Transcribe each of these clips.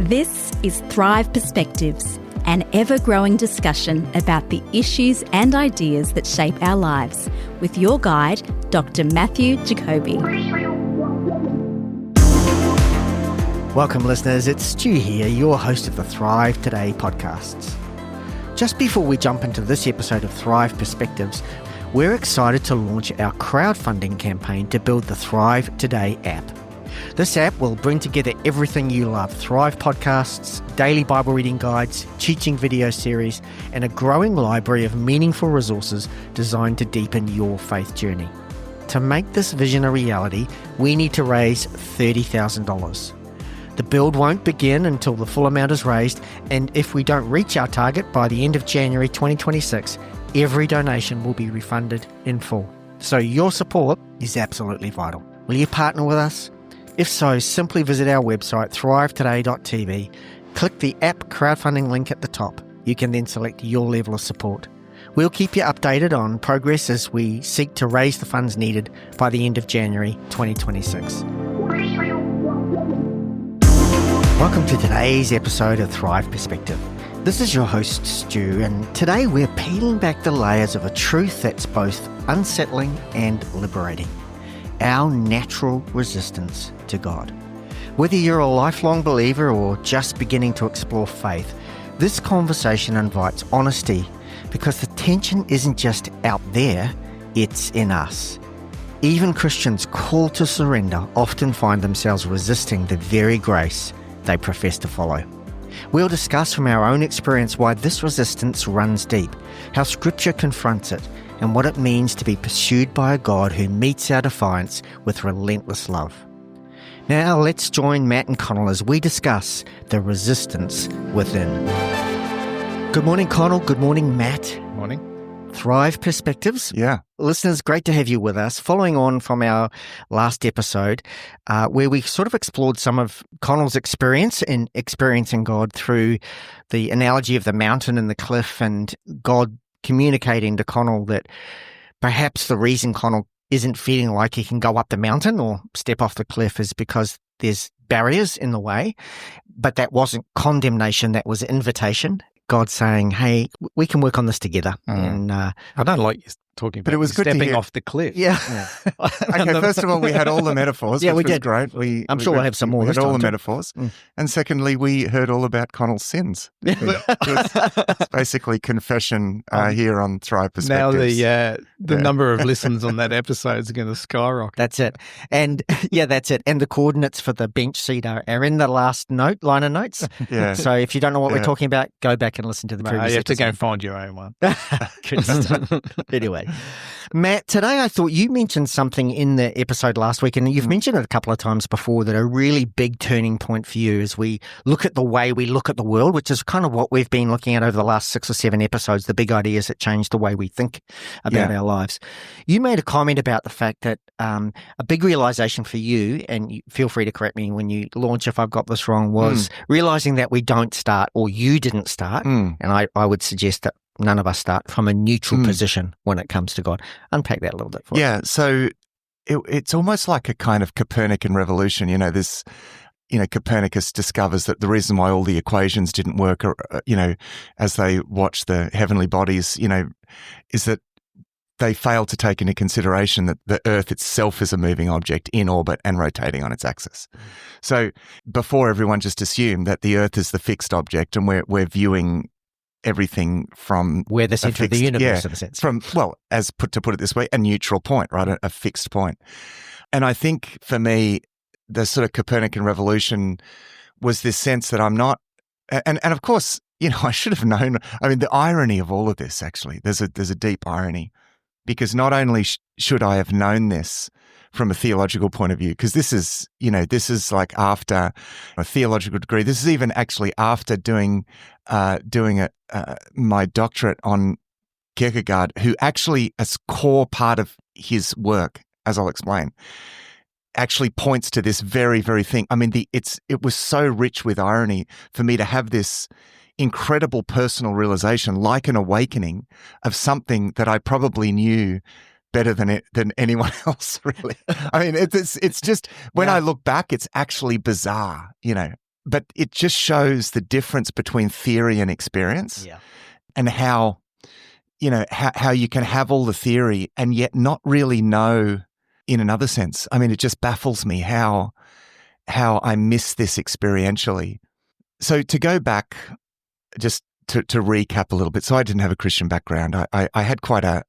This is Thrive Perspectives, an ever-growing discussion about the issues and ideas that shape our lives, with your guide, Dr. Matthew Jacoby. Welcome, listeners. It's Stu here, your host of the Thrive Today podcasts. Just before we jump into this episode of Thrive Perspectives, we're excited to launch our crowdfunding campaign to build the Thrive Today app. This app will bring together everything you love: Thrive podcasts, daily Bible reading guides, teaching video series, and a growing library of meaningful resources designed to deepen your faith journey. To make this vision a reality, we need to raise $30,000. The build won't begin until the full amount is raised, and if we don't reach our target by the end of January 2026, every donation will be refunded in full. So your support is absolutely vital. Will you partner with us? If so, simply visit our website, thrivetoday.tv, click the app crowdfunding link at the top. You can then select your level of support. We'll keep you updated on progress as we seek to raise the funds needed by the end of January 2026. Welcome to today's episode of Thrive Perspective. This is your host, Stu, and today we're peeling back the layers of a truth that's both unsettling and liberating: our natural resistance to God. Whether you're a lifelong believer or just beginning to explore faith, this conversation invites honesty, because the tension isn't just out there, it's in us. Even Christians called to surrender often find themselves resisting the very grace they profess to follow. We'll discuss from our own experience why this resistance runs deep, how Scripture confronts it, and what it means to be pursued by a God who meets our defiance with relentless love. Now let's join Matt and Connell as we discuss the resistance within. Good morning, Connell. Good morning, Matt. Morning. Thrive Perspectives. Yeah. Listeners, great to have you with us. Following on from our last episode, where we sort of explored some of Connell's experience in experiencing God through the analogy of the mountain and the cliff, and God communicating to Connell that perhaps the reason Connell isn't feeling like he can go up the mountain or step off the cliff is because there's barriers in the way. But that wasn't condemnation, that was invitation. God saying, hey, we can work on this together. And I don't like you talking about but it was good to stepping hear. off the cliff. Yeah. Okay, first of all, we had all the metaphors. Yeah, which we was did. Great. I'm sure we'll have some more We this had all time the too. metaphors. And secondly, we heard all about Connell's sins. It's basically confession here on Thrive Now Perspectives. the number of listens on that episode is going to skyrocket. That's it. And yeah, that's it. And the coordinates for the bench seat are in the last line of notes. Yeah. So if you don't know what we're Yeah. talking about, go back and listen to the No, previous you have to go episode. and find your own one. Good stuff. Anyway, Matt, today I thought you mentioned something in the episode last week, and you've mentioned it a couple of times before, that a really big turning point for you as we look at the way we look at the world, which is kind of what we've been looking at over the last 6 or 7 episodes, the big ideas that change the way we think about our lives. You made a comment about the fact that a big realization for you, and feel free to correct me when you launch if I've got this wrong, was realizing that we don't start, or you didn't start, and I would suggest that none of us start from a neutral position when it comes to God. Unpack that a little bit for us. Yeah, so it's almost like a kind of Copernican revolution. Copernicus discovers that the reason why all the equations didn't work, as they watched the heavenly bodies, is that they failed to take into consideration that the Earth itself is a moving object in orbit and rotating on its axis. So before, everyone just assumed that the Earth is the fixed object, and we're viewing everything from We're the center of the universe, in a sense. From, to put it this way, a neutral point, right? A fixed point. And I think for me, the sort of Copernican revolution was this sense that I'm not, and of course, I should have known. I mean, the irony of all of this, actually, there's a deep irony, because not only should I have known this from a theological point of view, because this is like after a theological degree. This is even actually after doing my doctorate on Kierkegaard, who actually, as core part of his work, as I'll explain, actually points to this very, very thing. I mean, it was so rich with irony for me to have this incredible personal realization, like an awakening of something that I probably knew better than anyone else, really. I mean, it's just, when I look back, it's actually bizarre, but it just shows the difference between theory and experience, and how, how you can have all the theory and yet not really know in another sense. I mean, it just baffles me how I miss this experientially. So to go back, just to recap a little bit. So I didn't have a Christian background. I had quite a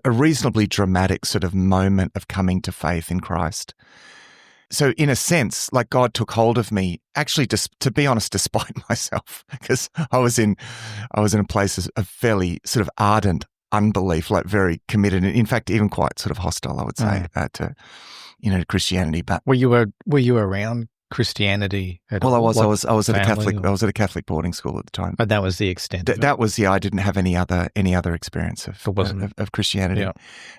reasonably dramatic sort of moment of coming to faith in Christ. So in a sense, like God took hold of me, actually, just to be honest, despite myself, because I was in a place of fairly sort of ardent unbelief, like very committed, and in fact, even quite sort of hostile, I would say, to Christianity. But were you around Christianity at all? Well, I was at a Catholic boarding school at the time. But that was the extent. That was I didn't have any other experience of Christianity. Yeah.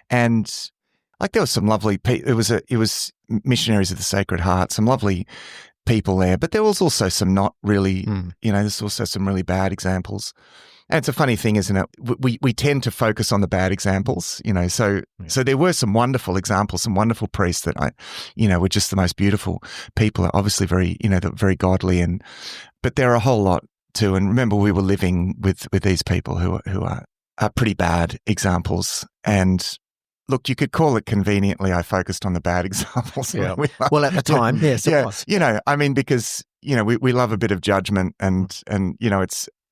And like there was some lovely it was Missionaries of the Sacred Heart, some lovely people there, but there was also some not really, there's also some really bad examples. And it's a funny thing, isn't it? We tend to focus on the bad examples, so there were some wonderful examples, some wonderful priests that were just the most beautiful people, obviously very, very godly, but there are a whole lot too. And remember, we were living with these people who are pretty bad examples. And look, you could call it conveniently, I focused on the bad examples. Yeah. Well, at the time, yes, it was. Because, we love a bit of judgment and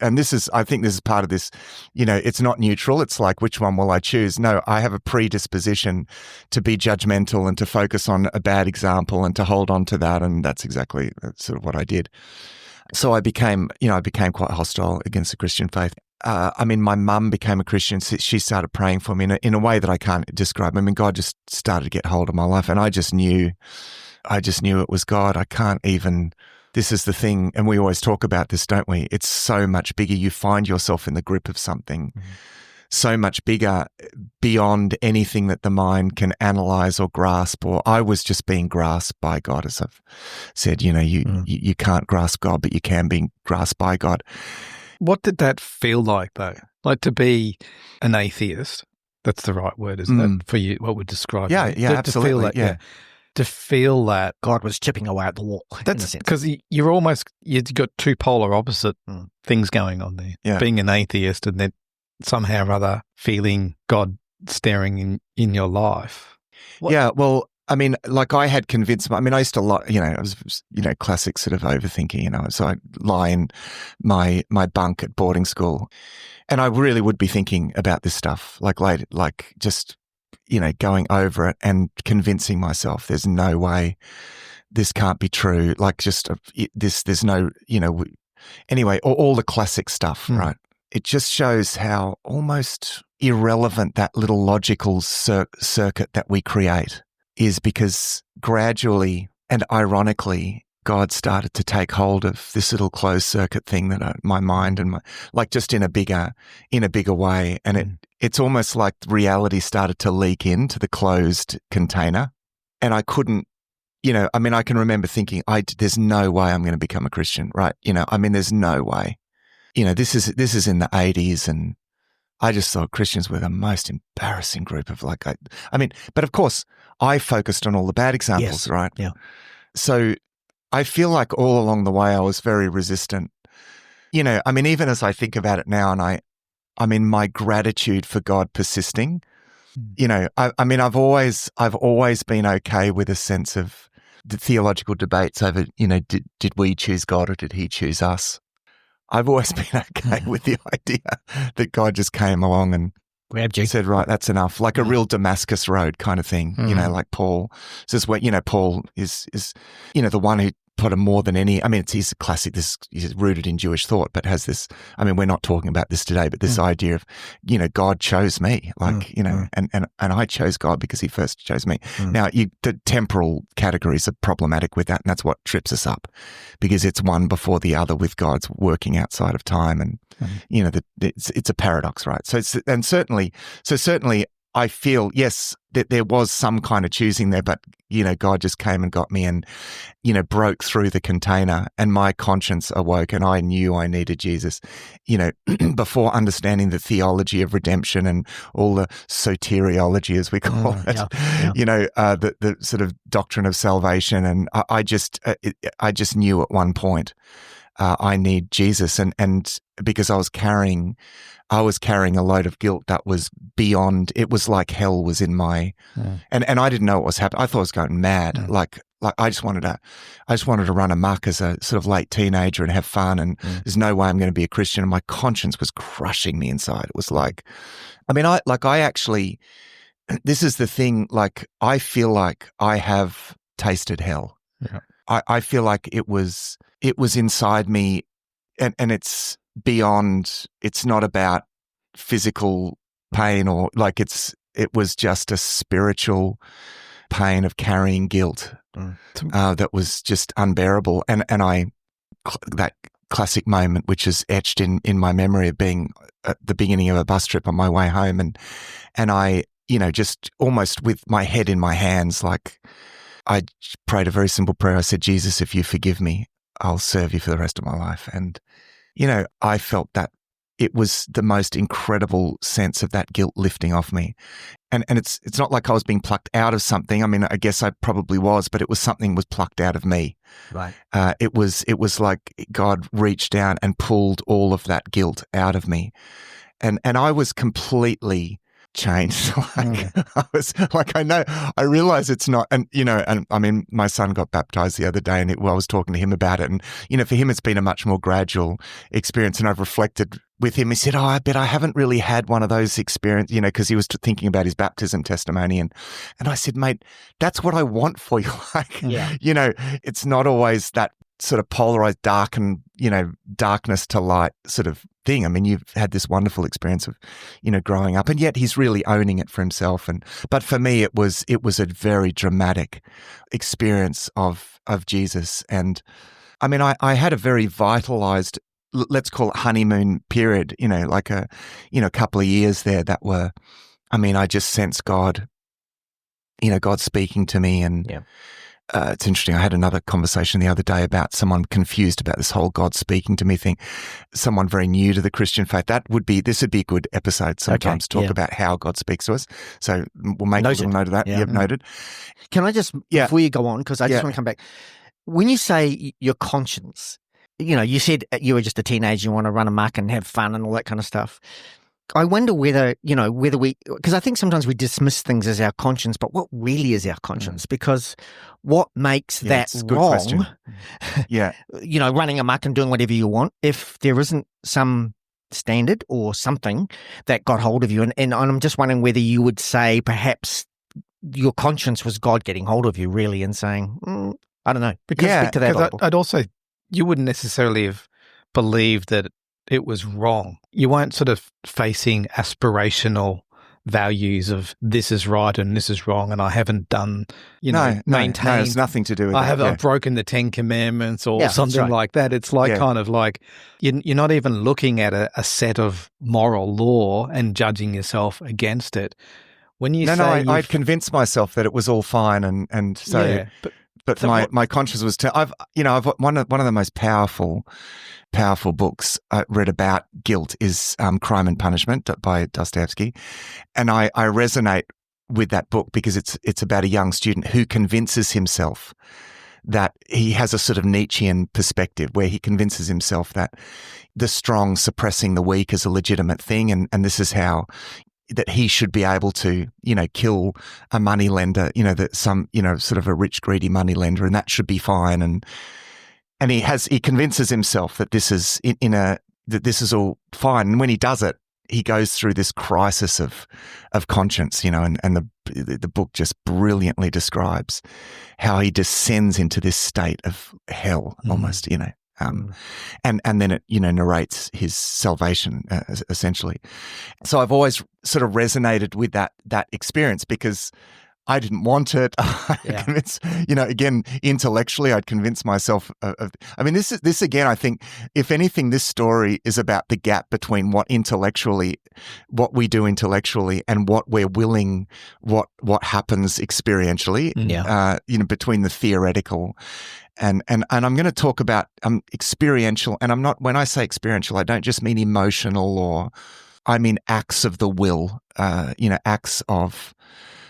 I think this is part of this, it's not neutral. It's like, which one will I choose? No, I have a predisposition to be judgmental and to focus on a bad example and to hold on to that. And that's exactly sort of what I did. So I became quite hostile against the Christian faith. My mum became a Christian. She started praying for me in a way that I can't describe. I mean, God just started to get hold of my life, and I just knew it was God. I can't even. This is the thing, and we always talk about this, don't we? It's so much bigger. You find yourself in the grip of something so much bigger, beyond anything that the mind can analyze or grasp. Or I was just being grasped by God, as I've said. You can't grasp God, but you can be grasped by God. What did that feel like, though? Like to be an atheist? That's the right word, isn't it? For you, what would describe you? Absolutely. To feel that, to feel that God was chipping away at the wall. That's because you've got two polar opposite things going on there. Yeah. Being an atheist and then somehow or other feeling God staring in your life. Yeah, well, I mean, like I had convinced, I used to lie, I was, classic sort of overthinking, so I'd lie in my bunk at boarding school, and I really would be thinking about this stuff, just, going over it and convincing myself there's no way this can't be true. There's no, anyway, all the classic stuff, right? It just shows how almost irrelevant that little logical circuit that we create is, because gradually and ironically, God started to take hold of this little closed circuit thing that my mind and just in a bigger way. And it's almost like reality started to leak into the closed container. And I couldn't, I can remember thinking, there's no way I'm going to become a Christian, right? There's no way. This is in the 80s, and I just thought Christians were the most embarrassing group of but of course I focused on all the bad examples, right? Yeah. So I feel like all along the way I was very resistant. Even as I think about it now, and my gratitude for God persisting, I've always been okay with a sense of the theological debates over, did we choose God or did he choose us? I've always been okay with the idea that God just came along and grabbed you, said, right, that's enough. Like a real Damascus Road kind of thing, like Paul says, Paul is the one who put him more than any, he's a classic, he's rooted in Jewish thought, but has this, we're not talking about this today, but this idea of, God chose me, and I chose God because he first chose me. Now, the temporal categories are problematic with that, and that's what trips us up, because it's one before the other with God's working outside of time, and, it's a paradox, right? So certainly I feel, yes, that there was some kind of choosing there, but, God just came and got me and, broke through the container, and my conscience awoke, and I knew I needed Jesus, before understanding the theology of redemption and all the soteriology, as we call it, the sort of doctrine of salvation. And I just knew at one point, I need Jesus. And because I was carrying a load of guilt that was beyond, it was like hell was in my, and I didn't know what was happening. I thought I was going mad. Like I just wanted to run amok as a sort of late teenager and have fun. And there's no way I'm going to be a Christian. And my conscience was crushing me inside. It was like, I actually, this is the thing, like, I feel like I have tasted hell. Yeah. I feel like it was inside me, and it's beyond, it's not about physical pain, or like it was just a spiritual pain of carrying guilt that was just unbearable. And that classic moment, which is etched in my memory, of being at the beginning of a bus trip on my way home, and I, just almost with my head in my hands, like, I prayed a very simple prayer. I said, Jesus, if you forgive me, I'll serve you for the rest of my life. And, I felt that it was the most incredible sense of that guilt lifting off me. And it's not like I was being plucked out of something. I mean, I guess I probably was, but it was something was plucked out of me. Right. It was like God reached down and pulled all of that guilt out of me. And I was completely changed. I was like, I realize it's not, and I mean, my son got baptized the other day, and I was talking to him about it, and for him it's been a much more gradual experience, and I've reflected with him. He said, I bet I haven't really had one of those experiences, because he was thinking about his baptism testimony, and I said, mate, that's what I want for you. Like, it's not always that sort of polarized darkness to light sort of thing. I mean, you've had this wonderful experience of, growing up, and yet he's really owning it for himself. But for me, it was a very dramatic experience of Jesus. And I mean, I had a very vitalized, let's call it honeymoon period, like a couple of years there that were, I mean, I just sensed God, God speaking to me. And it's interesting. I had another conversation the other day about someone confused about this whole God speaking to me thing. Someone very new to the Christian faith. This would be a good episode sometimes, talk about how God speaks to us. So we'll make a little note of that. Yeah. Yep, noted. Can I just, before you go on, because I just want to come back. When you say your conscience, you said you were just a teenager, you want to run amok and have fun and all that kind of stuff. I wonder whether we, because I think sometimes we dismiss things as our conscience, but what really is our conscience? Because what makes that wrong, running amok and doing whatever you want, if there isn't some standard or something that got hold of you? And I'm just wondering whether you would say perhaps your conscience was God getting hold of you really and saying, I don't know. Because speak to that. I'd also, you wouldn't necessarily have believed that it was wrong. You weren't sort of facing aspirational values of this is right and this is wrong, and I haven't done, maintained. No, it's nothing to do with that. I've broken the 10 Commandments or something like that. It's like kind of like you're not even looking at a set of moral law and judging yourself against it. When you I'd convinced myself that it was all fine, and so. But my conscience was. I've one of the most powerful books I read about guilt is Crime and Punishment by Dostoevsky, and I resonate with that book because it's about a young student who convinces himself that he has a sort of Nietzschean perspective where he convinces himself that the strong suppressing the weak is a legitimate thing, and this is how. That he should be able to, kill a money lender, that some, sort of a rich, greedy money lender, and that should be fine. And he convinces himself that this is that this is all fine. And when he does it, he goes through this crisis of conscience, and the book just brilliantly describes how he descends into this state of hell almost, and then it, narrates his salvation essentially. So I've always sort of resonated with that experience because I didn't want it. Yeah. Again, intellectually, I'd convince myself of. I mean, this again. I think, if anything, this story is about the gap between what we do intellectually, and what we're willing, what happens experientially. Yeah. Between the theoretical. And I'm going to talk about experiential, and I'm not. When I say experiential, I don't just mean emotional, or I mean acts of the will. Acts of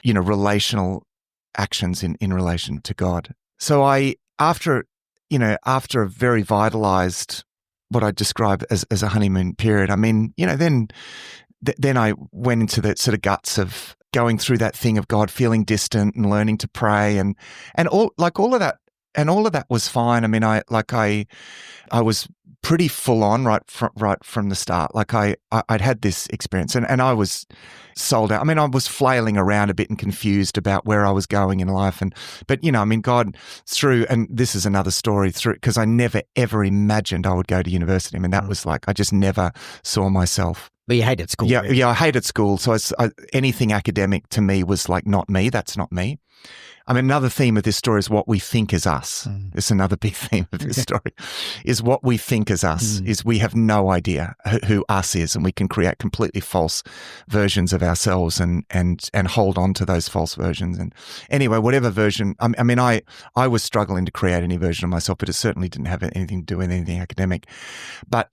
relational actions in relation to God. So after a very vitalized, what I describe as a honeymoon period, I mean, then I went into the sort of guts of going through that thing of God feeling distant and learning to pray and all of that. And all of that was fine. I mean, I was pretty full on right from the start. Like I'd had this experience and I was sold out. I mean, I was flailing around a bit and confused about where I was going in life. But God through, and this is another story because I never ever imagined I would go to university. I mean, that was I just never saw myself. But you hated school. Yeah, really. yeah, I hated school. So anything academic to me was not me. That's not me. I mean, another theme of this story is what we think is us. It's another big theme of this story, is what we think is us, is we have no idea who us is, and we can create completely false versions of ourselves and hold on to those false versions. And anyway, whatever version, I was struggling to create any version of myself, but it certainly didn't have anything to do with anything academic. But,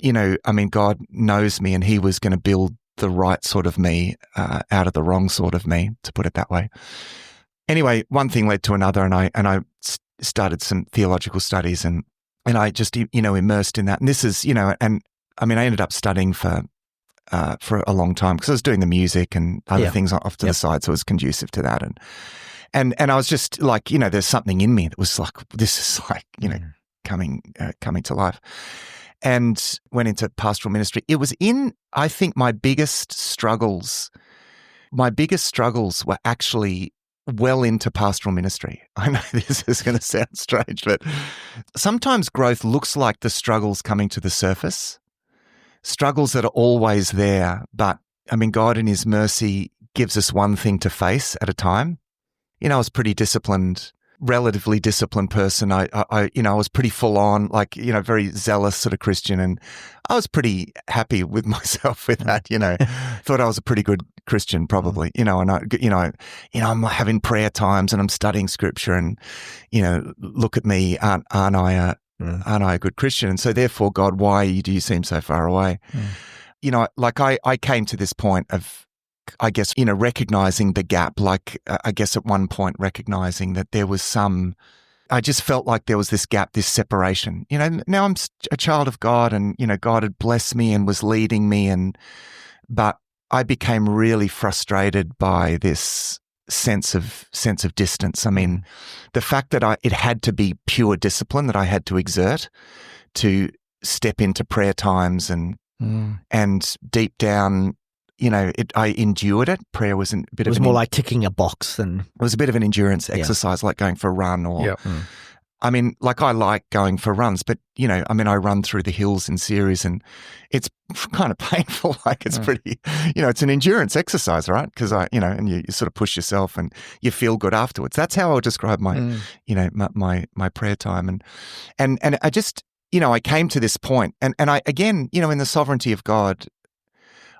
God knows me, and he was going to build the right sort of me out of the wrong sort of me, to put it that way. Anyway, one thing led to another, and I started some theological studies, and I just immersed in that. And this is I ended up studying for a long time because I was doing the music and other things off to the side, so it was conducive to that. And I was just there's something in me that was this is coming to life, and went into pastoral ministry. It was I think my biggest struggles were actually well into pastoral ministry. I know this is going to sound strange, but sometimes growth looks like the struggles coming to the surface, struggles that are always there. But God in his mercy gives us one thing to face at a time. I was pretty disciplined, relatively disciplined person. I was pretty full on, very zealous sort of Christian, and I was pretty happy with myself with that. Thought I was a pretty good Christian, probably. And I'm having prayer times and I'm studying scripture, and look at me, aren't I a good Christian? And so therefore, God, why do you seem so far away? I came to this point of, I guess, recognizing the gap, I guess at one point recognizing that there was I just felt like there was this gap, this separation. Now I'm a child of God, and, God had blessed me and was leading me, but I became really frustrated by this sense of distance. I mean, the fact that it had to be pure discipline that I had to exert to step into prayer times and deep down, I endured it. Prayer was a bit of more like ticking a box than... It was a bit of an endurance exercise, like going for a run or... I like going for runs, but, I run through the hills in series, and it's kind of painful. It's pretty, it's an endurance exercise, right? Because and you sort of push yourself and you feel good afterwards. That's how I would describe my, my prayer time. And I just, I came to this point, and I, again, in the sovereignty of God,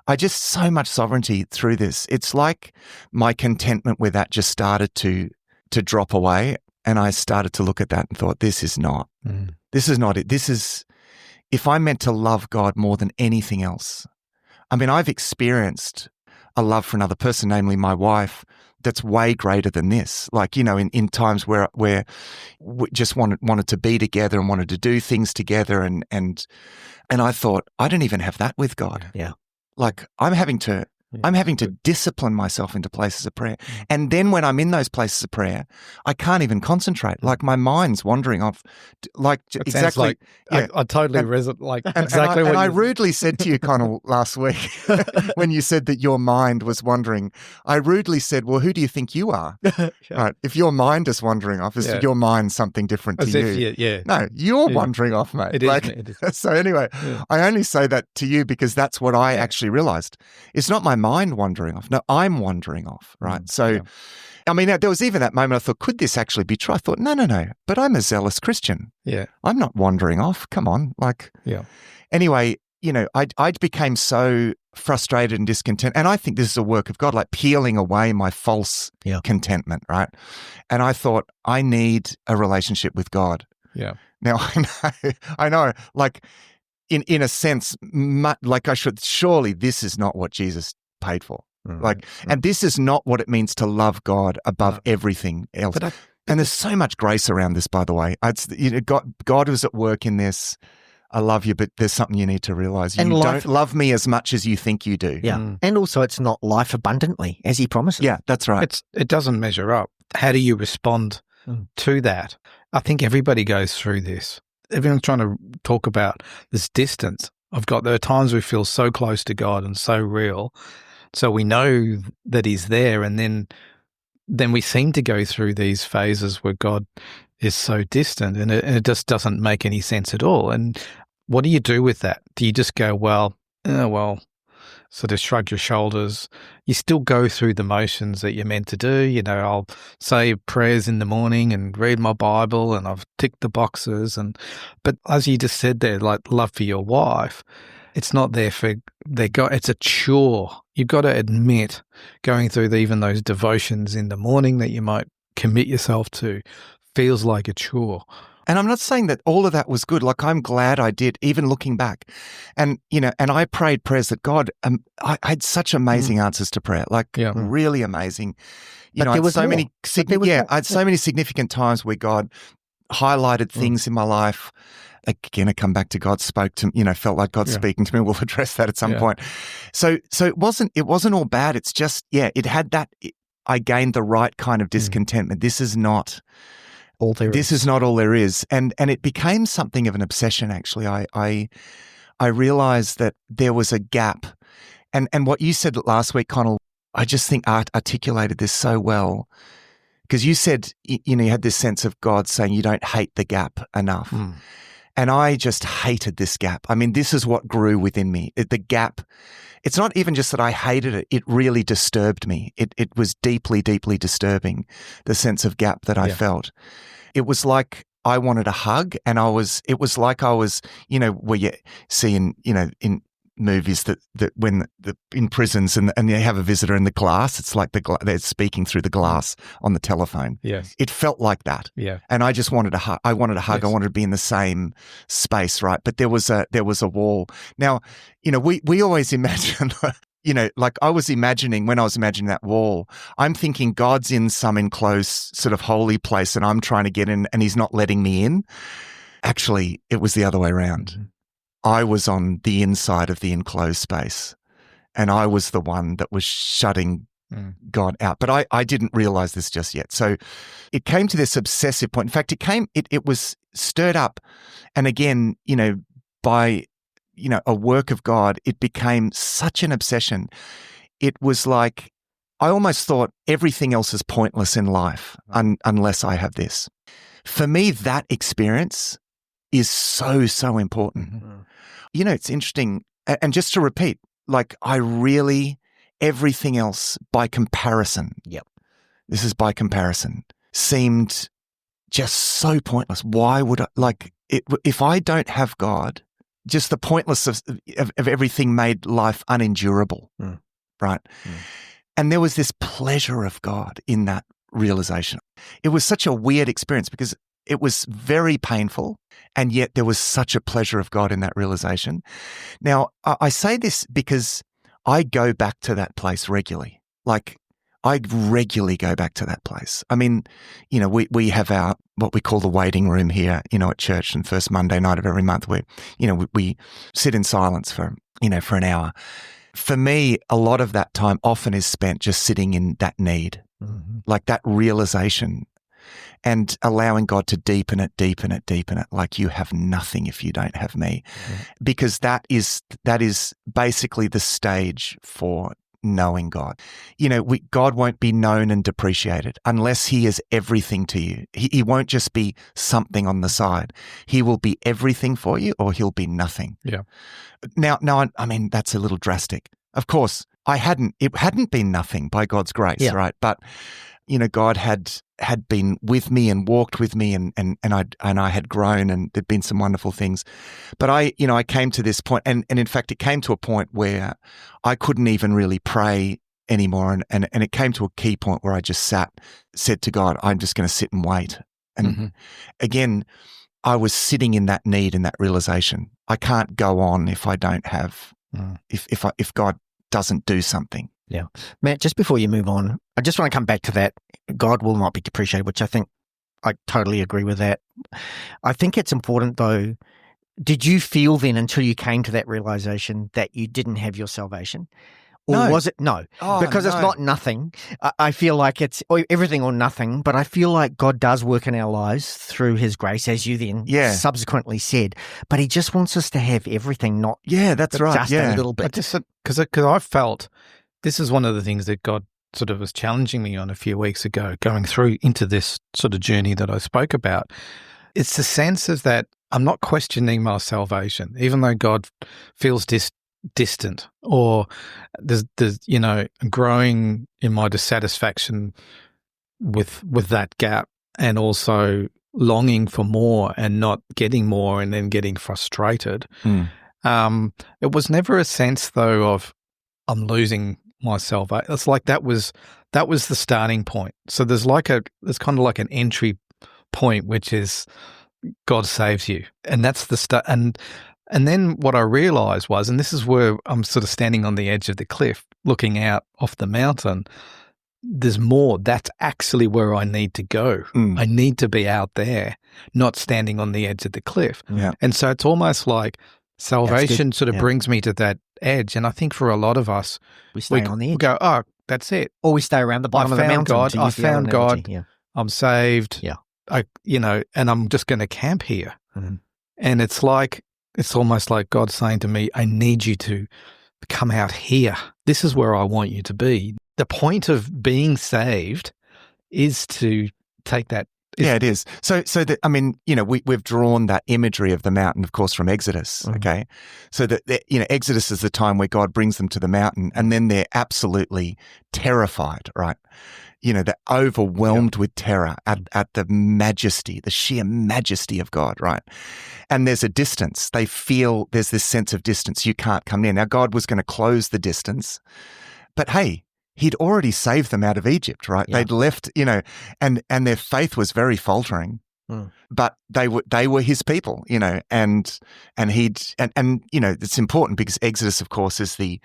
I just so much sovereignty through this. It's like my contentment with that just started to drop away. And I started to look at that and thought, this is not it. This is, if I'm meant to love God more than anything else. I've experienced a love for another person, namely my wife, that's way greater than this. In times where we just wanted to be together and wanted to do things together. And I thought, I don't even have that with God. Yeah. I'm having to discipline myself into places of prayer. And then when I'm in those places of prayer, I can't even concentrate. My mind's wandering off. Exactly. I totally resonate. Exactly. And I rudely said to you, Connell, last week, when you said that your mind was wandering, I rudely said, well, who do you think you are? Right. If your mind is wandering off, is your mind something different to you? No, you're wandering off, mate. It is. So anyway, I only say that to you because that's what I actually realized. It's not my mind wandering off. No, I'm wandering off, right? So, I mean, there was even that moment I thought, could this actually be true? I thought, no, but I'm a zealous Christian. Yeah. I'm not wandering off. Come on. Anyway, I became so frustrated and discontent. And I think this is a work of God, like peeling away my false contentment, right? And I thought, I need a relationship with God. Yeah. Now, I know, like in a sense, like surely this is not what Jesus paid for. And this is not what it means to love God above everything else. And there's so much grace around this, by the way. God was at work in this. I love you, but there's something you need to realize. You don't love me as much as you think you do. Yeah. And also it's not life abundantly, as he promises. Yeah, that's right. It doesn't measure up. How do you respond to that? I think everybody goes through this. Everyone's trying to talk about this distance. There are times we feel so close to God and so real. So we know that he's there, and then we seem to go through these phases where God is so distant, and it just doesn't make any sense at all. And what do you do with that? Do you just go, well, sort of shrug your shoulders? You still go through the motions that you're meant to do. I'll say prayers in the morning and read my Bible, and I've ticked the boxes. But as you just said there, like love for your wife, it's not there for it's a chore. You've got to admit, going through even those devotions in the morning that you might commit yourself to feels like a chore. And I'm not saying that all of that was good. Like, I'm glad I did, even looking back. And, and I prayed prayers that God, I had such amazing answers to prayer, really amazing. I had so many significant times where God highlighted things in my life. Again, I come back to God spoke to me, felt like God speaking to me. We'll address that at some point. So it wasn't all bad. It's just, it had that, I gained the right kind of discontentment. This is not all there is. This is not all there is. And it became something of an obsession, actually. I realized that there was a gap. And what you said last week, Connell, I just think articulated this so well. Because you said, you had this sense of God saying you don't hate the gap enough. And I just hated this gap. I mean, this is what grew within me. The gap, it's not even just that I hated it. It really disturbed me. It was deeply, deeply disturbing, the sense of gap that I felt. It was like I wanted a hug, and it was like I was, where you see in movies that when in prisons and they have a visitor in the glass, it's like they're speaking through the glass on the telephone. Yes. It felt like that. Yeah. And I just wanted a hug. I wanted a hug. Yes. I wanted to be in the same space, right? But there was a wall. Now, we always imagine like I was imagining when I was imagining that wall, I'm thinking God's in some enclosed sort of holy place and I'm trying to get in and he's not letting me in. Actually, it was the other way around. Mm-hmm. I was on the inside of the enclosed space and I was the one that was shutting God out. But I didn't realize this just yet. So it came to this obsessive point. In fact, it was stirred up. And again, by, a work of God, it became such an obsession. It was like, I almost thought everything else is pointless in life unless I have this. For me, that experience is so, so important. Mm-hmm. It's interesting. And just to repeat, like everything else by comparison. Yep. This is by comparison. Seemed just so pointless. Why would if I don't have God, just the pointlessness of everything made life unendurable. Right? And there was this pleasure of God in that realization. It was such a weird experience because it was very painful, and yet there was such a pleasure of God in that realization. Now, I say this because I go back to that place regularly. Like, I regularly go back to that place. I mean, we have our, what we call the waiting room here, at church, and first Monday night of every month where, we sit in silence for an hour. For me, a lot of that time often is spent just sitting in that need, like that realization, and allowing God to deepen it, like you have nothing if you don't have me. Because that is basically the stage for knowing God. God won't be known and depreciated unless he is everything to you. He won't just be something on the side. He will be everything for you, or he'll be nothing. Yeah. Now, I mean, that's a little drastic. Of course, it hadn't been nothing by God's grace, right? But, God had been with me and walked with me and I had grown and there'd been some wonderful things. But I came to this point and in fact, it came to a point where I couldn't even really pray anymore. And it came to a key point where I just said to God, I'm just going to sit and wait. And again, I was sitting in that need and that realization. I can't go on if I don't have, if God doesn't do something. Yeah. Matt, just before you move on, I just want to come back to that. God will not be depreciated, which I think I totally agree with that. I think it's important though. Did you feel then until you came to that realization that you didn't have your salvation? Or was it? No, because it's not nothing. I feel like it's everything or nothing, but I feel like God does work in our lives through his grace, as you then subsequently said, but he just wants us to have everything, not that's right. Just a little bit. Because I felt this is one of the things that God sort of was challenging me on a few weeks ago, going through into this sort of journey that I spoke about. It's the sense of that I'm not questioning my salvation, even though God feels distant, or there's growing in my dissatisfaction with that gap, and also longing for more and not getting more, and then getting frustrated. It was never a sense though of I'm losing myself. It's like that was the starting point. So there's kind of like an entry point, which is God saves you, and that's the start. And then what I realized was, and this is where I'm sort of standing on the edge of the cliff, looking out off the mountain, there's more. That's actually where I need to go. I need to be out there, not standing on the edge of the cliff. Yeah. And so it's almost like salvation sort of brings me to that edge. And I think for a lot of us, we stay on the edge. We go, oh, that's it. Or we stay around the bottom of the mountain. I found God. Yeah. I'm saved. Yeah. And I'm just going to camp here. And it's almost like God saying to me, I need you to come out here. This is where I want you to be. The point of being saved is to take that. It is. We've drawn that imagery of the mountain, of course, from Exodus. Okay. So that, Exodus is the time where God brings them to the mountain and then they're absolutely terrified, right? They're overwhelmed with terror at the majesty, the sheer majesty of God, right? And there's a distance. They feel there's this sense of distance. You can't come near. Now, God was going to close the distance, but hey, he'd already saved them out of Egypt, right? Yeah. They'd left, and their faith was very faltering. But they were his people, and it's important because Exodus, of course, is the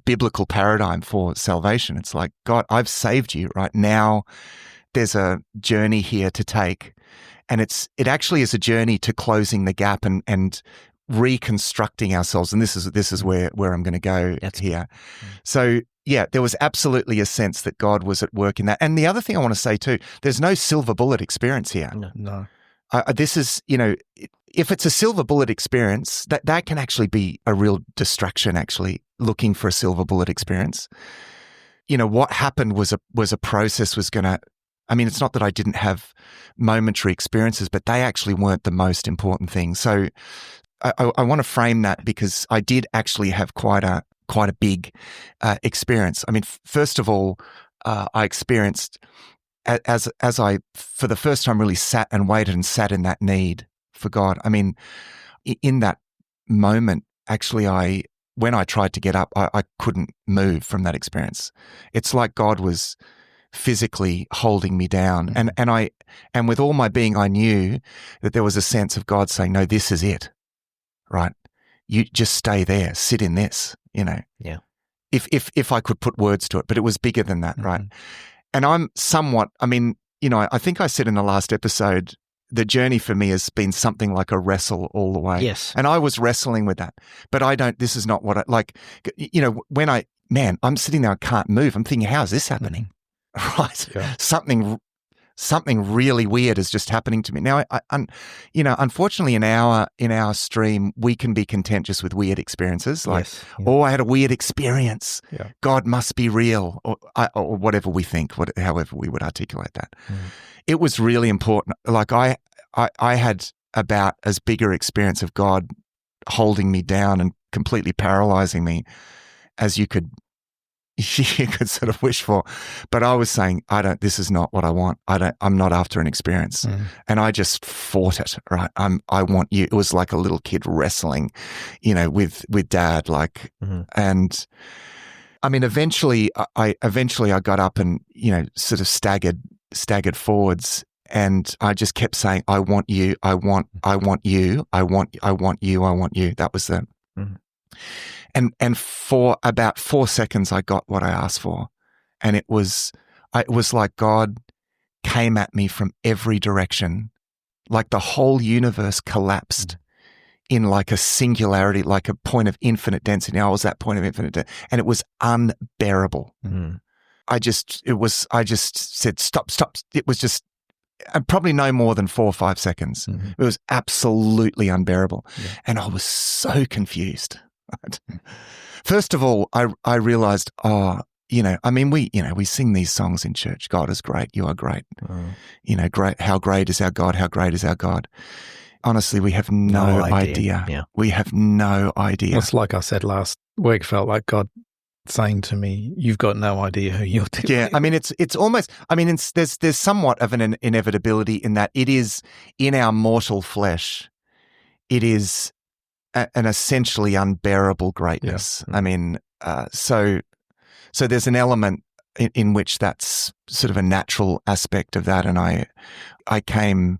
biblical paradigm for salvation. It's like, God, I've saved you right now. There's a journey here to take, and it actually is a journey to closing the gap and reconstructing ourselves. And this is where I'm going to go here. So yeah, there was absolutely a sense that God was at work in that. And the other thing I want to say too, there's no silver bullet experience here. No. This is, if it's a silver bullet experience, that can actually be a real distraction, actually, looking for a silver bullet experience. What happened was a process it's not that I didn't have momentary experiences, but they actually weren't the most important thing. So I want to frame that because I did actually have quite a big experience. First of all, I experienced as I, for the first time, really sat and waited and sat in that need for God. In that moment, actually, when I tried to get up, I couldn't move from that experience. It's like God was physically holding me down. And with all my being, I knew that there was a sense of God saying, no, this is it, right? You just stay there, sit in this, Yeah. If I could put words to it, but it was bigger than that, right? And I'm somewhat, I think I said in the last episode, the journey for me has been something like a wrestle all the way. Yes. And I was wrestling with that, but this is not what I'm sitting there, I can't move. I'm thinking, how is this happening? Right. Yeah. Something really weird is just happening to me. Now, unfortunately in our stream, we can be content just with weird experiences. Like, I had a weird experience. Yeah. God must be real, or whatever we think, however we would articulate that. It was really important. Like I had about as bigger experience of God holding me down and completely paralyzing me as you could you could sort of wish for. But I was saying, this is not what I want. I'm not after an experience. And I just fought it, right? I want you. It was like a little kid wrestling, with dad, like, and I mean, eventually I got up and, sort of staggered forwards, and I just kept saying, I want you, I want you, I want you, I want you. That was the, and for about 4 seconds, I got what I asked for. And it was like God came at me from every direction, like the whole universe collapsed in like a singularity, like a point of infinite density. I was that point of infinite density, and it was unbearable. I just said, stop. It was just probably no more than 4 or 5 seconds. It was absolutely unbearable. And I was so confused. Right? First of all, I realized, we sing these songs in church. God is great. You are great. Great. How great is our God? How great is our God? Honestly, we have no idea. Yeah. We have no idea. It's like I said last week, felt like God saying to me, you've got no idea who you're dealing with. Yeah, I mean, it's almost, there's somewhat of an inevitability in that it is in our mortal flesh, it is an essentially unbearable greatness. Yeah. I mean, so there's an element in which that's sort of a natural aspect of that, and I came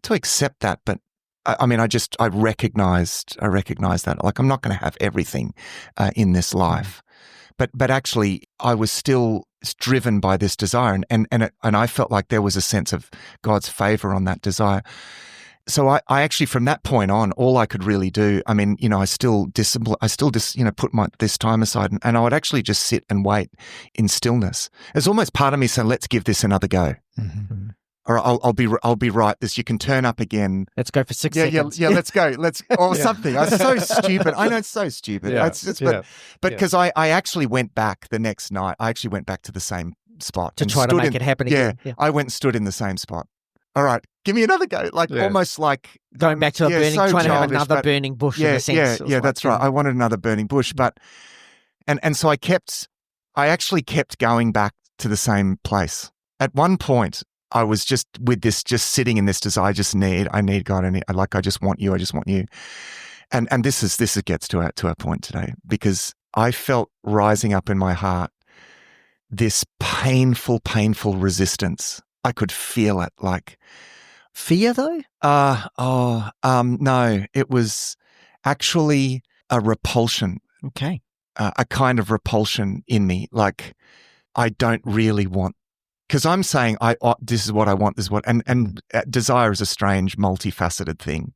to accept that. But I recognized that, like, I'm not going to have everything in this life, but actually I was still driven by this desire, and I felt like there was a sense of God's favor on that desire. So I actually, from that point on, all I could really do, I still put this time aside, and I would actually just sit and wait in stillness. There's almost part of me saying, let's give this another go. Or I'll be right. You can turn up again. Let's go for 6 seconds. Yeah, let's go. Or something. I'm so stupid. I know it's so stupid. But because I actually went back the next night. I actually went back to the same spot to try to make it happen again. Yeah, I went and stood in the same spot. All right, give me another go. Almost like going back to trying to have another burning bush. In a sense. Yeah, that's right. I wanted another burning bush, but and so I actually kept going back to the same place. At one point, I was just sitting in this desire. I need God. I just want you. I just want you. And this gets to our point today, because I felt rising up in my heart this painful resistance. I could feel it, like fear, though. No, it was actually a repulsion. Okay, a kind of repulsion in me, like I don't really want. Because I'm saying, this is what I want, this is what, and desire is a strange, multifaceted thing.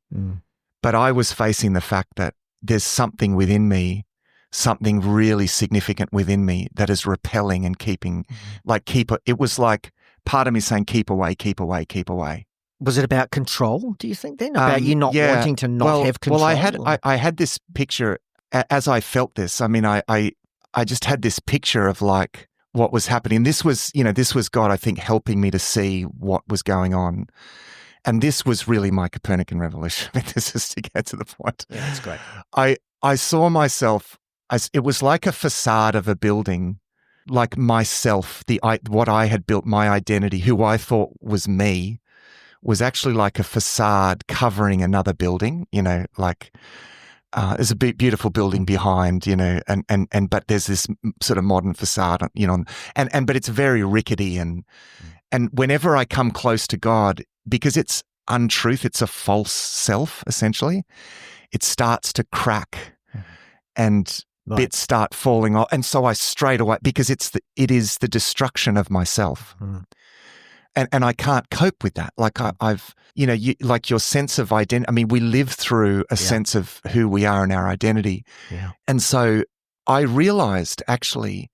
But I was facing the fact that there's something within me, something really significant within me that is repelling and keeping, it was like part of me saying, keep away, keep away, keep away. Was it about control, do you think then? About you not wanting to have control? Well, I had this picture, as I felt this, I just had this picture of like, what was happening. This was God, I think, helping me to see what was going on. And this was really my Copernican revolution. This is to get to the point. Yeah, that's great. I saw myself as, it was like a facade of a building, like myself, what I had built, my identity, who I thought was me, was actually like a facade covering another building, there's a beautiful building behind, but there's this sort of modern facade, but it's very rickety, and whenever I come close to God, because it's untruth, it's a false self, essentially, it starts to crack and bits start falling off. And so I straight away, because it is the destruction of myself. And I can't cope with that. Like like your sense of identity. We live through a sense of who we are and our identity. Yeah. And so I realized actually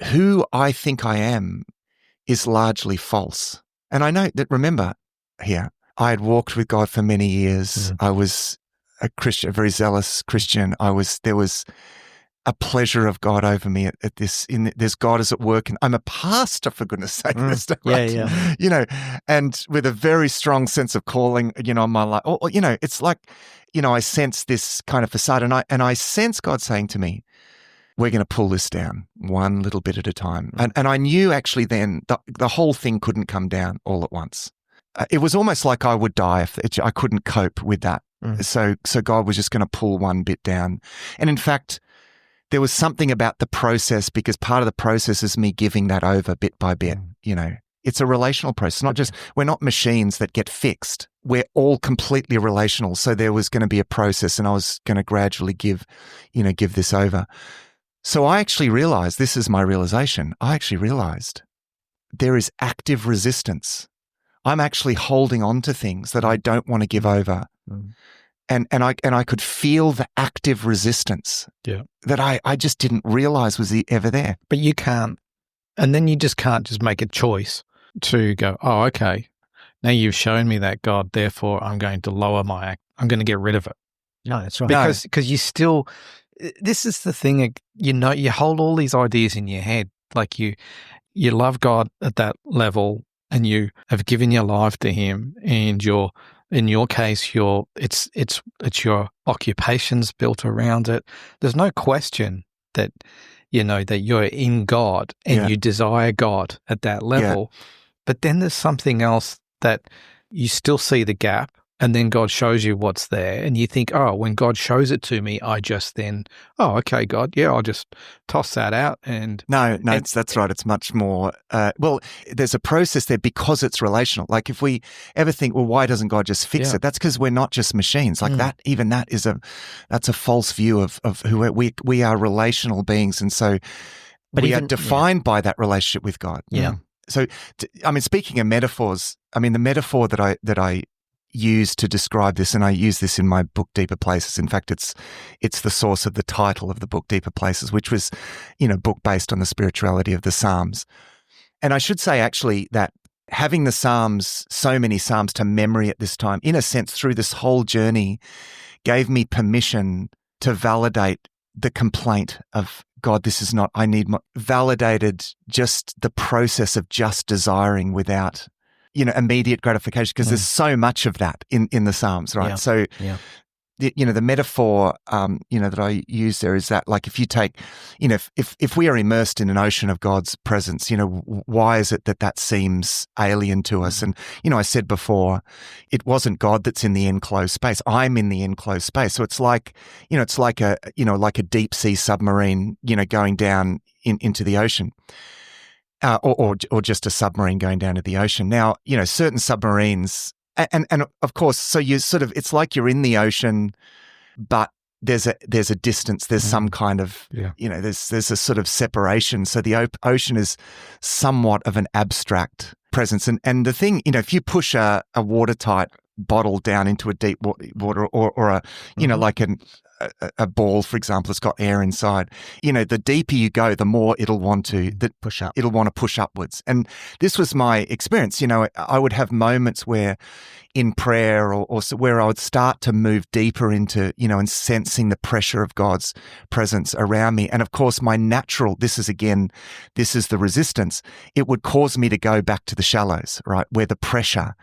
who I think I am is largely false. And I know that, remember here, I had walked with God for many years. I was a Christian, a very zealous Christian. There was a pleasure of God over me at this. There's God is at work, and I'm a pastor, for goodness sake. And with a very strong sense of calling, on my life. It's like, I sense this kind of facade, and I sense God saying to me, we're going to pull this down one little bit at a time. And I knew actually then the whole thing couldn't come down all at once. It was almost like I would die if I couldn't cope with that. So God was just going to pull one bit down. And in fact, there was something about the process, because part of the process is me giving that over bit by bit. It's a relational process. Not just, we're not machines that get fixed. We're all completely relational. So there was going to be a process, and I was going to gradually give this over. So I actually realized, this is my realization. I actually realized there is active resistance. I'm actually holding on to things that I don't want to give over. And I could feel the active resistance that I just didn't realize was ever there. But you can't, and then you just can't just make a choice to go, oh, okay, now you've shown me that, God, therefore I'm going to lower my act. I'm going to get rid of it. No, that's right. Because you still, this is the thing, you hold all these ideas in your head. Like you love God at that level, and you have given your life to Him, and in your case, it's your occupations built around it. There's no question that that you're in God and you desire God at that level. But then there's something else that you still see the gap, and then God shows you what's there, and you think, oh, when God shows it to me, I just then, oh, okay, God, I'll just toss that out. And that's right. It's much more, there's a process there because it's relational. Like if we ever think, well, why doesn't God just fix it? That's because we're not just machines. Like that, even that is that's a false view of who we are relational beings. And so we are defined by that relationship with God. Yeah. So, speaking of metaphors, the metaphor that I use to describe this, and I use this in my book, Deeper Places. In fact, it's the source of the title of the book, Deeper Places, which was, a book based on the spirituality of the Psalms. And I should say actually that having the Psalms, so many Psalms to memory at this time, in a sense, through this whole journey, gave me permission to validate the complaint of God, this is not, I need more, validated just the process of just desiring without, immediate gratification, because there's so much of that in the Psalms, right? So, the metaphor, that I use there is that, like, if you take, if we are immersed in an ocean of God's presence, why is it that seems alien to us? And, I said before, it wasn't God that's in the enclosed space. I'm in the enclosed space. So it's like, it's like a deep sea submarine, going down into the ocean. Or just a submarine going down to the ocean. Now, certain submarines, and of course, so you sort of, it's like you're in the ocean, but there's a distance. There's some kind of, there's a sort of separation. So the ocean is somewhat of an abstract presence. And the thing, if you push a watertight bottle down into a deep water, or a, like a ball, for example, it's got air inside. The deeper you go, the more it'll want to push up. It'll want to push upwards. And this was my experience. I would have moments where, in prayer, or where I would start to move deeper into, and sensing the pressure of God's presence around me. And of course, my natural, this is the resistance. It would cause me to go back to the shallows, right, where the pressure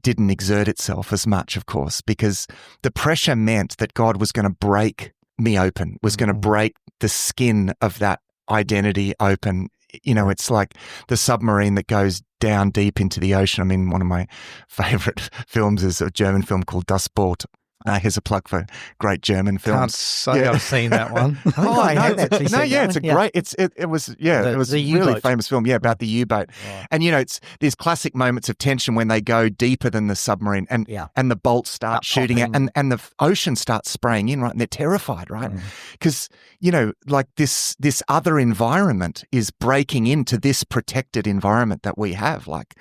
didn't exert itself as much, of course, because the pressure meant that God was going to break me open, was going to break the skin of that identity open. It's like the submarine that goes down deep into the ocean. One of my favorite films is a German film called Das Boot. Here's a plug for great German films. Can't say I've seen that one. I haven't actually seen that it's a great. It was a really famous film. About the U-boat, and it's these classic moments of tension when they go deeper than the submarine, and the bolts start shooting out, and the ocean starts spraying in, right, and they're terrified, right, because like this other environment is breaking into this protected environment that we have, like.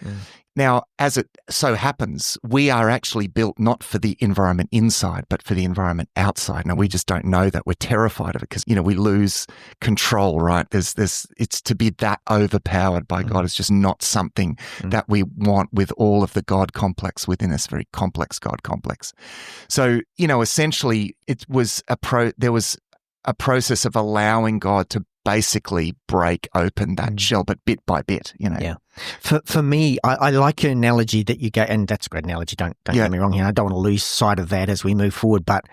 Now, as it so happens, we are actually built not for the environment inside, but for the environment outside. Now, we just don't know that. We're terrified of it because, we lose control, right? It's to be that overpowered by God. It's just not something that we want with all of the God complex within us, very complex God complex. So, essentially, there was a process of allowing God to basically break open that shell, but bit by bit, Yeah. For me, I like your analogy that you gave, and that's a great analogy. Don't get me wrong here. I don't want to lose sight of that as we move forward. But,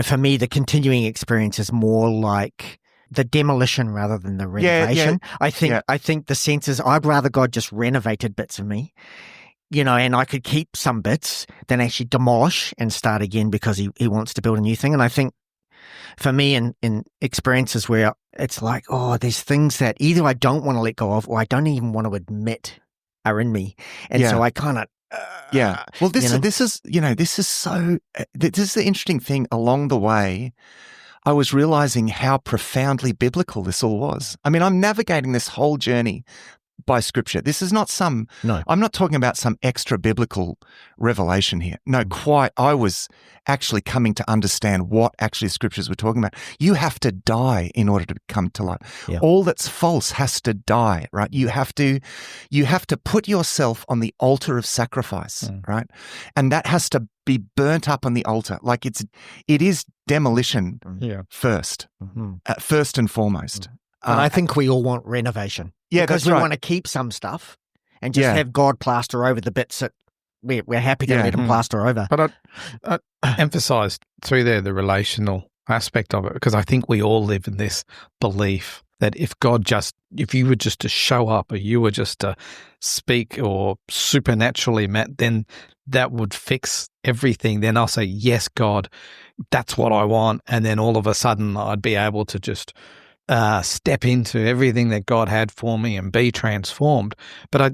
for me, the continuing experience is more like the demolition rather than the Yeah, renovation. yeah. I think the sense is I'd rather God just renovated bits of me, and I could keep some bits than actually demolish and start again because he wants to build a new thing. And I think for me in experiences where it's like, oh, there's things that either I don't want to let go of or I don't even want to admit are in me. And so I kind of, Well, this is the interesting thing along the way. I was realizing how profoundly biblical this all was. I mean, I'm navigating this whole journey by scripture. This is not I'm not talking about some extra biblical revelation here. No, quite. I was actually coming to understand what actually scriptures were talking about. You have to die in order to come to light. Yeah. All that's false has to die, right? You have to put yourself on the altar of sacrifice, right? And that has to be burnt up on the altar. Like it is demolition first, first and foremost. And I think we all want renovation. Yeah, because we want to keep some stuff and just have God plaster over the bits that we're happy to let him plaster over. But I emphasised through there the relational aspect of it, because I think we all live in this belief that if you were just to show up or you were just to speak or supernaturally met, then that would fix everything. Then I'll say, yes, God, that's what I want. And then all of a sudden I'd be able to just step into everything that God had for me and be transformed. But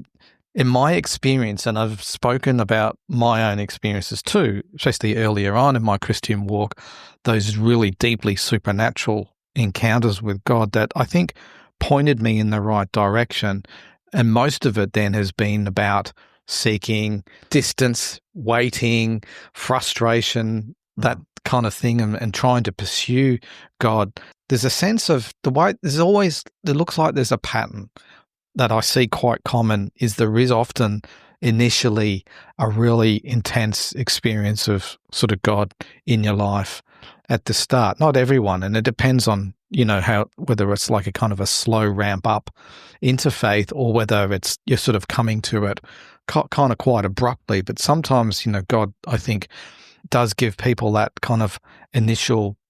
in my experience, and I've spoken about my own experiences too, especially earlier on in my Christian walk, those really deeply supernatural encounters with God that I think pointed me in the right direction. And most of it then has been about seeking distance, waiting, frustration, that kind of thing, and trying to pursue God. There's a sense of it looks like there's a pattern that I see quite common, is there is often initially a really intense experience of sort of God in your life at the start. Not everyone, and it depends on, whether it's like a kind of a slow ramp up into faith or whether it's you're sort of coming to it kind of quite abruptly. But sometimes, God, I think, does give people that kind of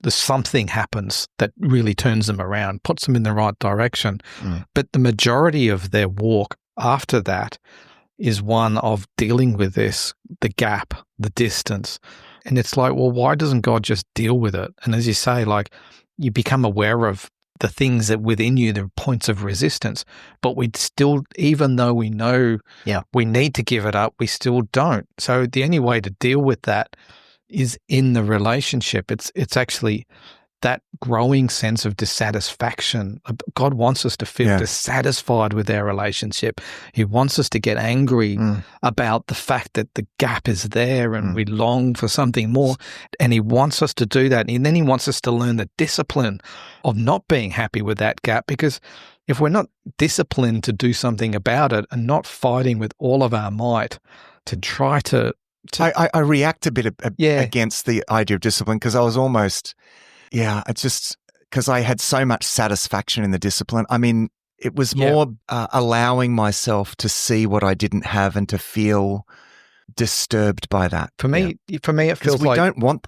something happens that really turns them around, puts them in the right direction. But the majority of their walk after that is one of dealing with the gap, the distance. And it's like, well, why doesn't God just deal with it? And as you say, like, you become aware of the things that within you, the points of resistance, but we still, even though we know we need to give it up, we still don't. So the only way to deal with that is in the relationship. It's actually that growing sense of dissatisfaction. God wants us to feel dissatisfied with our relationship. He wants us to get angry about the fact that the gap is there and we long for something more. And he wants us to do that. And then he wants us to learn the discipline of not being happy with that gap, because if we're not disciplined to do something about it and not fighting with all of our might to try to I react a bit against the idea of discipline, because I was almost, it's just because I had so much satisfaction in the discipline. I mean, it was more allowing myself to see what I didn't have and to feel disturbed by that. For me, it feels like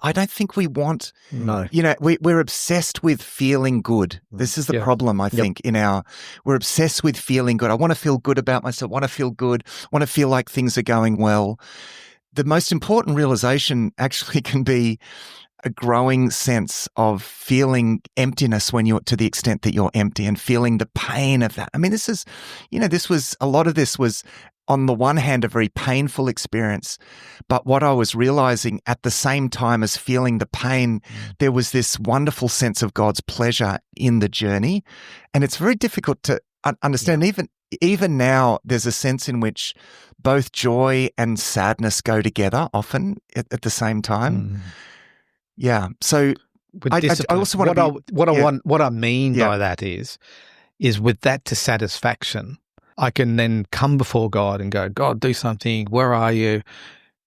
I don't think we want. No, we're obsessed with feeling good. This is the problem, I think. We're obsessed with feeling good. I want to feel good about myself. Want to feel good. Want to feel like things are going well. The most important realization actually can be a growing sense of feeling emptiness when you're to the extent that you're empty, and feeling the pain of that. I mean, a lot of this was on the one hand a very painful experience, but what I was realizing at the same time as feeling the pain, there was this wonderful sense of God's pleasure in the journey. And it's very difficult to understand. Even now, there's a sense in which both joy and sadness go together often at the same time. Yeah. So I also want what I mean by that is with that dissatisfaction, I can then come before God and go, God, do something. Where are you?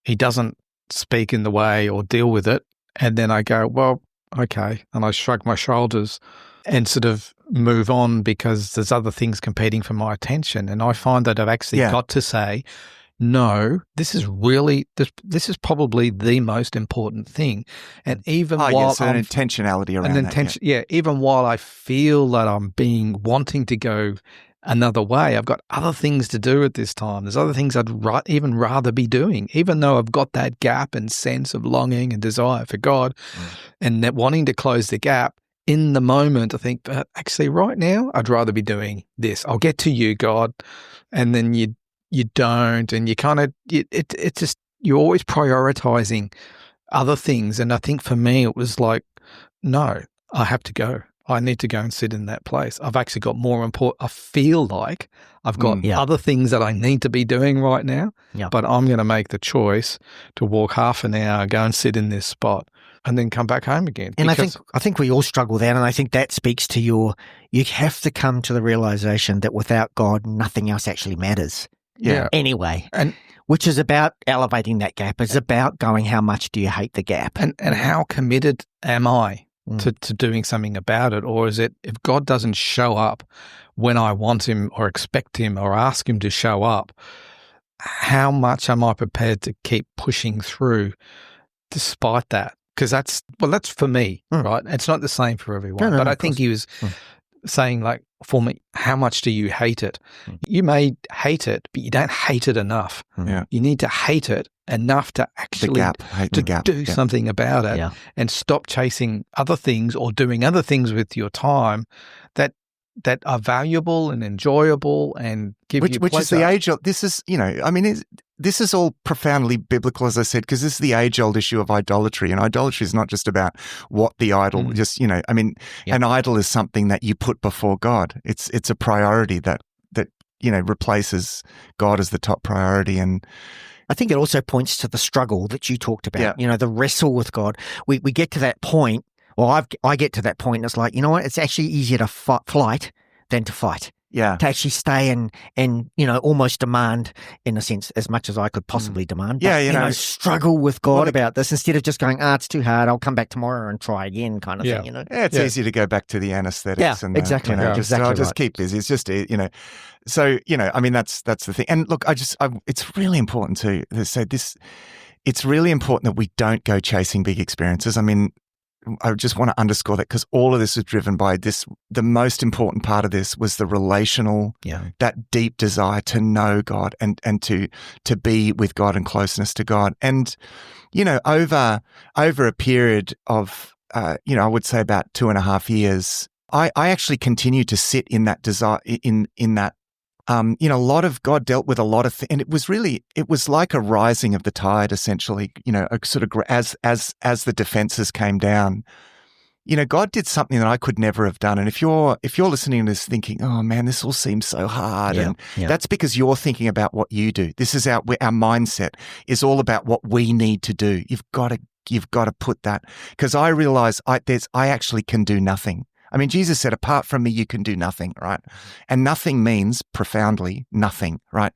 He doesn't speak in the way or deal with it. And then I go, well, okay. And I shrug my shoulders and sort of move on because there's other things competing for my attention. And I find that I've actually got to say, no, this is probably the most important thing. And even while an intentionality around that. Yeah, even while I feel that I'm wanting to go another way, I've got other things to do at this time. There's other things I'd even rather be doing, even though I've got that gap and sense of longing and desire for God and that wanting to close the gap. In the moment, I think, but actually right now, I'd rather be doing this. I'll get to you, God. And then you don't, and you kind of, it's just, you're always prioritizing other things. And I think for me, it was like, no, I have to go. I need to go and sit in that place. I've actually got more important, I feel like I've got other things that I need to be doing right now, but I'm going to make the choice to walk half an hour, go and sit in this spot and then come back home again. And I think we all struggle with that, and I think that speaks to you have to come to the realization that without God, nothing else actually matters. Yeah. Anyway, and which is about elevating that gap. It's about going, how much do you hate the gap? And how committed am I to doing something about it? Or is it, if God doesn't show up when I want him or expect him or ask him to show up, how much am I prepared to keep pushing through despite that? Because that's for me, right? It's not the same for everyone. But I think he was saying, like, for me, how much do you hate it? You may hate it, but you don't hate it enough. Yeah. You need to hate it enough to actually do something about it and stop chasing other things or doing other things with your time that are valuable and enjoyable and give you pleasure. Which is the age-old, this is, this is all profoundly biblical, as I said, because this is the age-old issue of idolatry. And idolatry is not just about what the idol, an idol is something that you put before God. It's a priority that replaces God as the top priority. And I think it also points to the struggle that you talked about, the wrestle with God. We get to that point. Well, I get to that point and it's like, you know what? It's actually easier to flight than to fight. Yeah. To actually stay and almost demand, in a sense, as much as I could possibly demand. But, struggle with God about this instead of just going, it's too hard, I'll come back tomorrow and try again kind of thing, Yeah, it's easy to go back to the anesthetics. Yeah, exactly. I'll just keep busy. It's just, So, that's the thing. And look, it's really important to say this. It's really important that we don't go chasing big experiences. I mean, I just want to underscore that because all of this is driven by this. The most important part of this was the relational, that deep desire to know God and to be with God and closeness to God. And, over a period of, I would say about 2.5 years, I actually continued to sit in that desire, in that. A lot of God dealt with a lot of things, and it was like a rising of the tide, essentially. Sort of as the defenses came down, God did something that I could never have done. And if you're listening to this thinking, oh man, this all seems so hard, that's because you're thinking about what you do. This is our mindset is all about what we need to do. You've got to put that, because I realize I actually can do nothing. I mean, Jesus said, apart from me, you can do nothing, right? And nothing means profoundly nothing, right?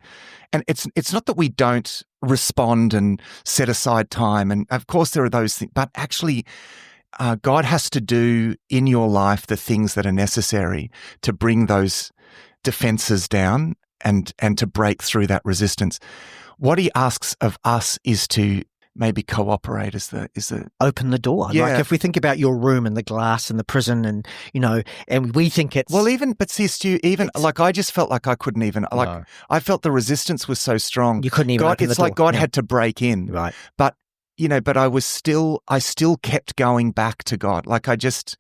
And it's not that we don't respond and set aside time. And of course there are those things, but actually God has to do in your life the things that are necessary to bring those defenses down and to break through that resistance. What he asks of us is to maybe cooperate is the open the door. Yeah. Like if we think about your room and the glass and the prison and and we think it's but see, Stu, I just felt like I couldn't even I felt the resistance was so strong. You couldn't even open the door. It's like God had to break in. Right. But but I still kept going back to God. Like I just,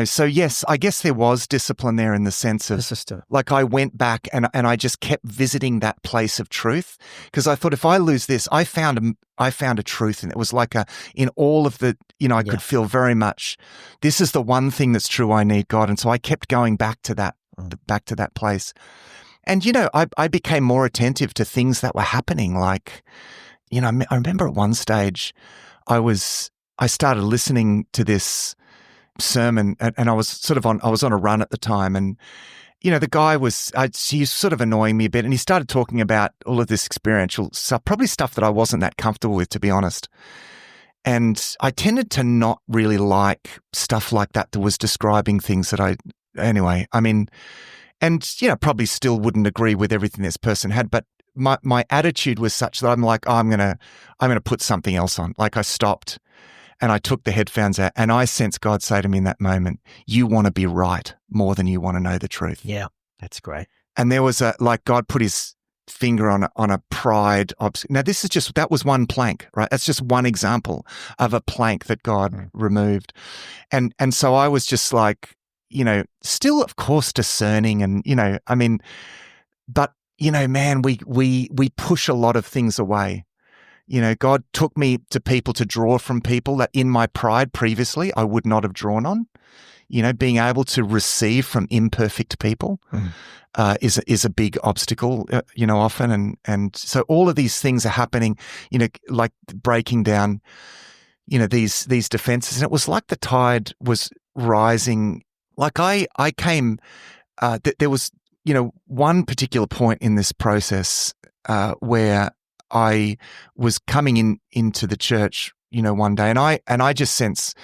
so yes, I guess there was discipline there in the sense of like I went back and I just kept visiting that place of truth, because I thought if I lose this, I found a truth, and it was like in all of the, I could feel very much, this is the one thing that's true. I need God. And so I kept going back to that place. And, I became more attentive to things that were happening. Like, I remember at one stage I started listening to this sermon and I was on a run at the time, and the guy he was sort of annoying me a bit, and he started talking about all of this experiential stuff, probably stuff that I wasn't that comfortable with, to be honest. And I tended to not really like stuff like that was describing things that probably still wouldn't agree with everything this person had, but my attitude was such that I'm like, oh, I'm gonna put something else on. Like I stopped and I took the headphones out, and I sensed God say to me in that moment, you want to be right more than you want to know the truth. Yeah, that's great. And there was God put his finger on a pride. Now that was one plank, right? That's just one example of a plank that God removed. And so I was just like, still of course discerning and, but, man, we push a lot of things away. God took me to people to draw from people that in my pride previously I would not have drawn on. Being able to receive from imperfect people is a big obstacle, often. And so all of these things are happening, like breaking down, these defenses. And it was like the tide was rising. Like I came, there was, one particular point in this process where I was coming into the church, one day, and I just sense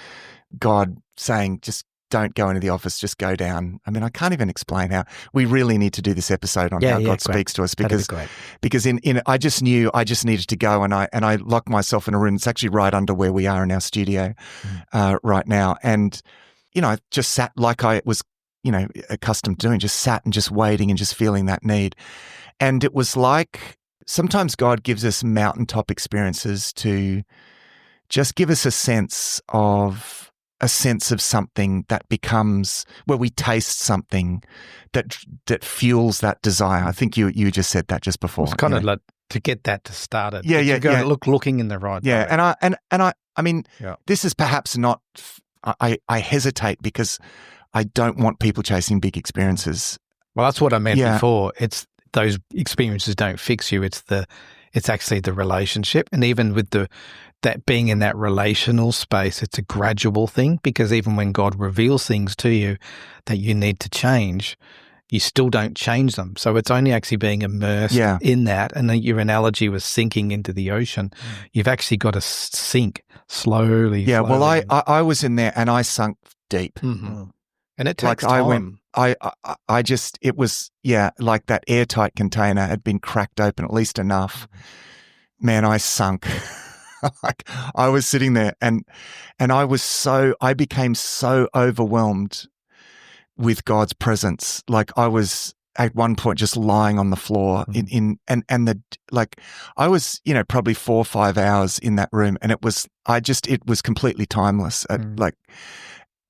God saying, just don't go into the office, just go down. I mean, I can't even explain how. We really need to do this episode on how God speaks to us, because I just knew I just needed to go, and I locked myself in a room. It's actually right under where we are in our studio right now, and I just sat like I was accustomed to doing, just sat and just waiting and just feeling that need. And it was like sometimes God gives us mountaintop experiences to just give us a sense of something that becomes where we taste something that fuels that desire. I think you just said that just before. It's kind of like to get that to start it. Yeah. Looking in the right direction. I mean, this is perhaps not. I hesitate because I don't want people chasing big experiences. Well, that's what I meant before. It's those experiences don't fix you. It's actually the relationship, and even with that being in that relational space, it's a gradual thing, because even when God reveals things to you that you need to change, you still don't change them. So it's only actually being immersed in that. And then your analogy was sinking into the ocean. You've actually got to sink slowly. Yeah. Well, I was in there and I sunk deep. Mm-hmm. And it takes time. It was like that airtight container had been cracked open at least enough. Man, I sunk. Like I was sitting there and I became so overwhelmed with God's presence. Like I was at one point just lying on the floor I was, probably 4 or 5 hours in that room, and it was completely timeless. Like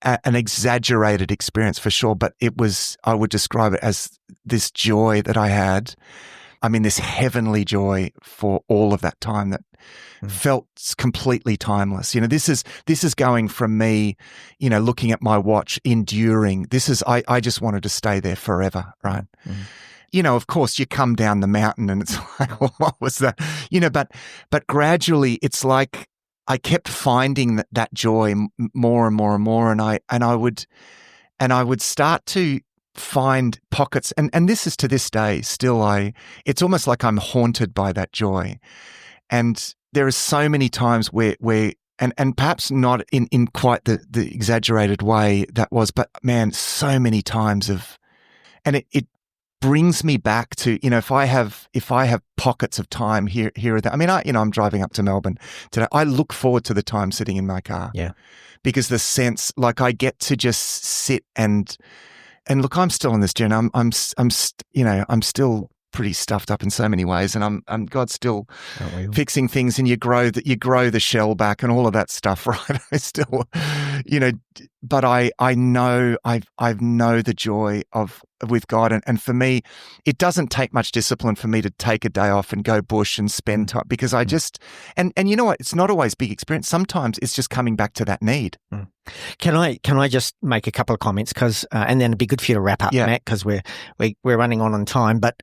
an exaggerated experience for sure, but I would describe it as this joy that I had. I mean, this heavenly joy for all of that time that felt completely timeless. This is going from me, looking at my watch, enduring. I just wanted to stay there forever, right? Of course, you come down the mountain and it's like, well, what was that? But gradually, it's like I kept finding that joy more and more and more, and I would start to find pockets, and this is to this day still. It's almost like I'm haunted by that joy, and there are so many times where and perhaps not in quite the exaggerated way that was, but man, so many times and it brings me back to, if I have pockets of time here or there. I mean, I'm driving up to Melbourne today. I look forward to the time sitting in my car. Yeah. Because the sense, like I get to just sit and look, I'm still on this journey. I'm still pretty stuffed up in so many ways, and I'm God's still fixing things, and you grow the shell back and all of that stuff, right? I still, but I know I know the joy with God, and for me, it doesn't take much discipline for me to take a day off and go bush and spend time, because I just and you know what? It's not always big experience. Sometimes it's just coming back to that need. Can I just make a couple of comments, because and then it'd be good for you to wrap up, Matt, because we're running on time. But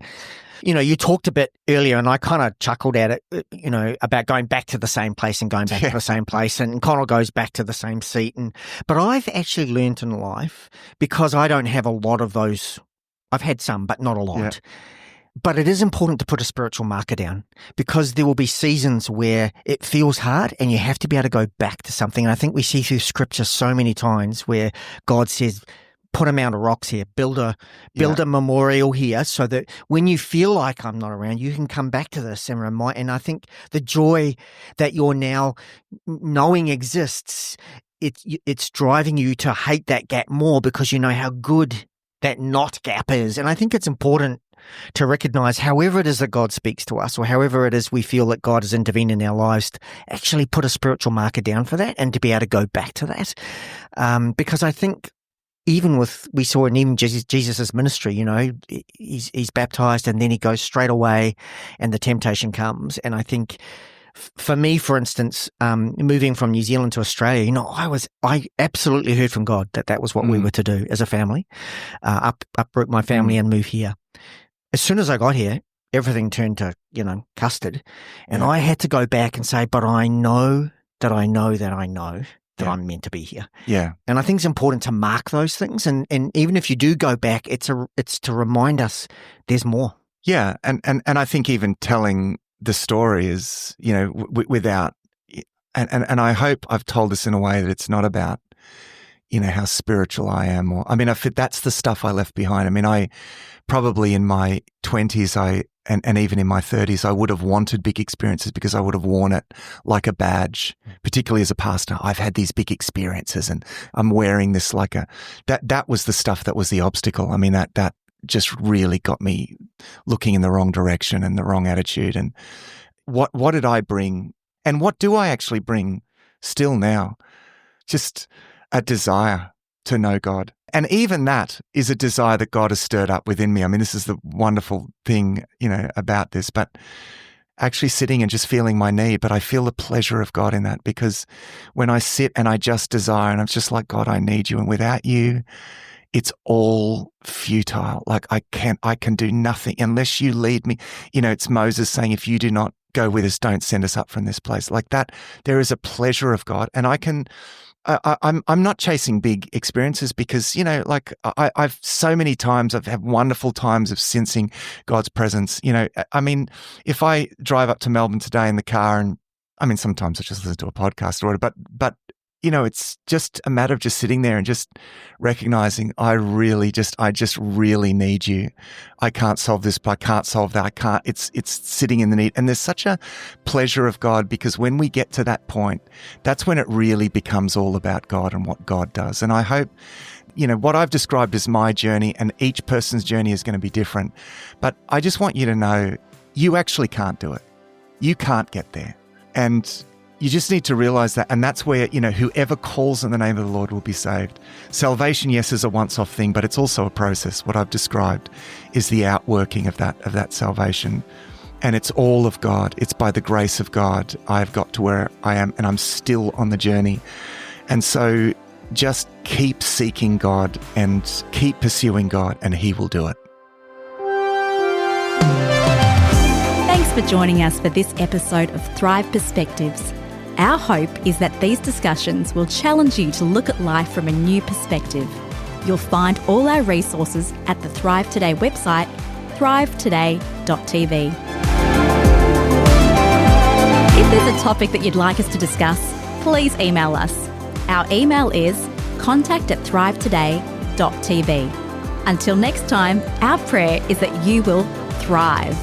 you talked a bit earlier, and I kind of chuckled at it, about going back to the same place and going back to the same place, and Connell goes back to the same seat. But I've actually learned in life, because I don't have a lot of those. I've had some, but not a lot. Yeah. But it is important to put a spiritual marker down, because there will be seasons where it feels hard and you have to be able to go back to something. And I think we see through Scripture so many times where God says, put a mound of rocks here, build a memorial here, so that when you feel like I'm not around, you can come back to this and remind. And I think the joy that you're now knowing exists, it's driving you to hate that gap more because you know how good that not gap is. And I think it's important to recognize, however it is that God speaks to us, or however it is we feel that God has intervened in our lives, to actually put a spiritual marker down for that and to be able to go back to that. Because I think we saw in even Jesus' ministry, you know, he's baptized and then he goes straight away and the temptation comes. And I think for me, for instance, moving from New Zealand to Australia, you know, I absolutely heard from God that was what we were to do as a family, uproot my family and move here. As soon as I got here, everything turned to, you know, custard. And I had to go back and say, but I know that I know that I know that I'm meant to be here. Yeah. And I think it's important to mark those things. And even if you do go back, it's to remind us there's more. Yeah. And I think even telling the story is, you know, without, and I hope I've told this in a way that it's not about, you know, how spiritual I am, or, I mean, that's the stuff I left behind. I mean, I probably in my 20s, and even in my 30s, I would have wanted big experiences because I would have worn it like a badge, particularly as a pastor. I've had these big experiences and I'm wearing this like that was the stuff that was the obstacle. I mean, that just really got me looking in the wrong direction and the wrong attitude. And what did I bring? And what do I actually bring still now? Just a desire to know God. And even that is a desire that God has stirred up within me. I mean, this is the wonderful thing, you know, about this, but actually sitting and just feeling my need, but I feel the pleasure of God in that, because when I sit and I just desire and I'm just like, God, I need you. And without you, it's all futile. Like I can do nothing unless you lead me. You know, it's Moses saying, if you do not go with us, don't send us up from this place. Like that, there is a pleasure of God. And I'm not chasing big experiences because, you know, like I've so many times I've had wonderful times of sensing God's presence. You know, I mean, if I drive up to Melbourne today in the car, and I mean, sometimes I just listen to a podcast or whatever, but you know, it's just a matter of just sitting there and just recognizing I just really need you. I can't solve this, but I can't solve that. It's sitting in the need. And there's such a pleasure of God, because when we get to that point, that's when it really becomes all about God and what God does. And I hope, you know, what I've described as my journey, and each person's journey is going to be different. But I just want you to know you actually can't do it. You can't get there. And you just need to realize that. And that's where, you know, whoever calls in the name of the Lord will be saved. Salvation, yes, is a once-off thing, but it's also a process. What I've described is the outworking of that salvation. And it's all of God. It's by the grace of God I've got to where I am, and I'm still on the journey. And so just keep seeking God and keep pursuing God, and He will do it. Thanks for joining us for this episode of Thrive Perspectives. Our hope is that these discussions will challenge you to look at life from a new perspective. You'll find all our resources at the Thrive Today website, thrivetoday.tv. If there's a topic that you'd like us to discuss, please email us. Our email is contact@thrivetoday.tv. Until next time, our prayer is that you will thrive.